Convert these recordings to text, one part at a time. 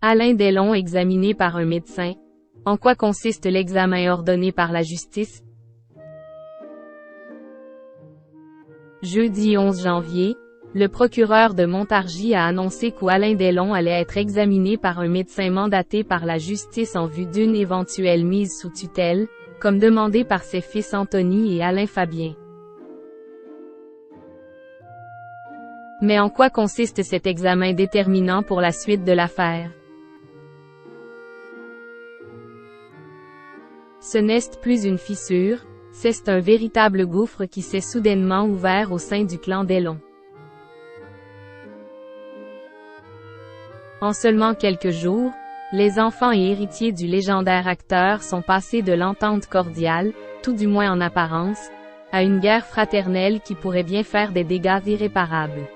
Alain Delon examiné par un médecin. En quoi consiste l'examen ordonné par la justice? Jeudi 11 janvier, le procureur de Montargis a annoncé qu'Alain Delon allait être examiné par un médecin mandaté par la justice en vue d'une éventuelle mise sous tutelle, comme demandé par ses fils Anthony et Alain Fabien. Mais en quoi consiste cet examen déterminant pour la suite de l'affaire? Ce n'est plus une fissure, c'est un véritable gouffre qui s'est soudainement ouvert au sein du clan Delon. En seulement quelques jours, les enfants et héritiers du légendaire acteur sont passés de l'entente cordiale, tout du moins en apparence, à une guerre fraternelle qui pourrait bien faire des dégâts irréparables.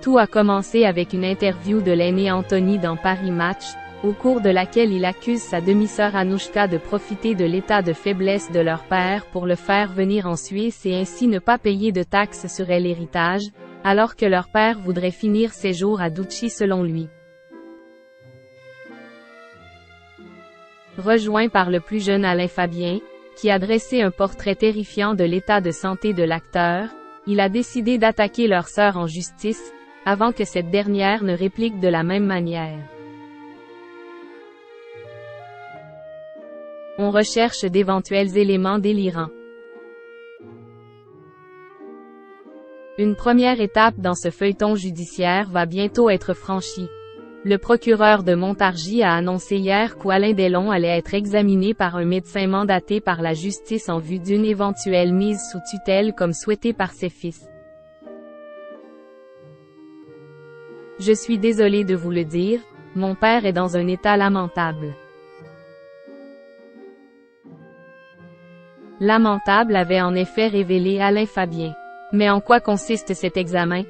Tout a commencé avec une interview de l'aîné Anthony dans Paris Match, au cours de laquelle il accuse sa demi-sœur Anouchka de profiter de l'état de faiblesse de leur père pour le faire venir en Suisse et ainsi ne pas payer de taxes sur l'héritage, alors que leur père voudrait finir ses jours à Douchy selon lui. Rejoint par le plus jeune Alain Fabien, qui a dressé un portrait terrifiant de l'état de santé de l'acteur, il a décidé d'attaquer leur sœur en justice, avant que cette dernière ne réplique de la même manière. On recherche d'éventuels éléments délirants. Une première étape dans ce feuilleton judiciaire va bientôt être franchie. Le procureur de Montargis a annoncé hier qu'Alain Delon allait être examiné par un médecin mandaté par la justice en vue d'une éventuelle mise sous tutelle comme souhaité par ses fils. Je suis désolé de vous le dire, mon père est dans un état lamentable. Lamentable avait en effet révélé Alain Fabien. Mais en quoi consiste cet examen?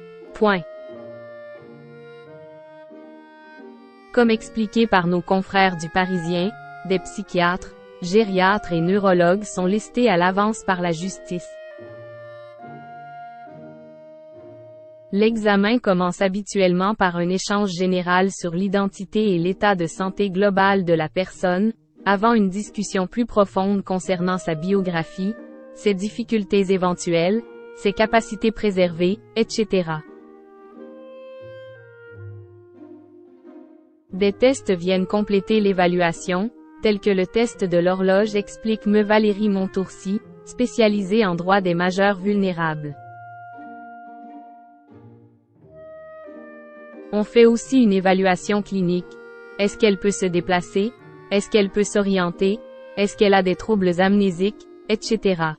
Comme expliqué par nos confrères du Parisien, des psychiatres, gériatres et neurologues sont listés à l'avance par la justice. L'examen commence habituellement par un échange général sur l'identité et l'état de santé global de la personne, avant une discussion plus profonde concernant sa biographie, ses difficultés éventuelles, ses capacités préservées, etc. Des tests viennent compléter l'évaluation, tels que le test de l'horloge explique me Valérie Montourcy, spécialisée en droit des majeurs vulnérables. On fait aussi une évaluation clinique. Est-ce qu'elle peut se déplacer? Est-ce qu'elle peut s'orienter? Est-ce qu'elle a des troubles amnésiques, etc.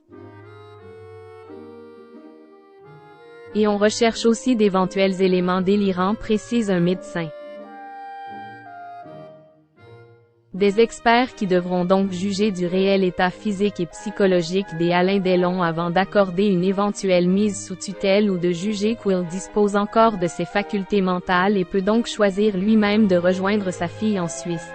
Et on recherche aussi d'éventuels éléments délirants, précise un médecin. Des experts qui devront donc juger du réel état physique et psychologique des Alain Delon avant d'accorder une éventuelle mise sous tutelle ou de juger qu'il dispose encore de ses facultés mentales et peut donc choisir lui-même de rejoindre sa fille en Suisse.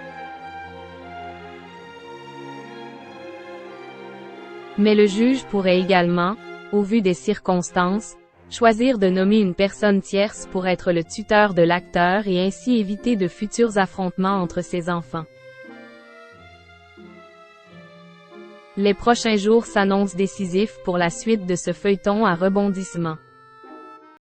Mais le juge pourrait également, au vu des circonstances, choisir de nommer une personne tierce pour être le tuteur de l'acteur et ainsi éviter de futurs affrontements entre ses enfants. Les prochains jours s'annoncent décisifs pour la suite de ce feuilleton à rebondissements.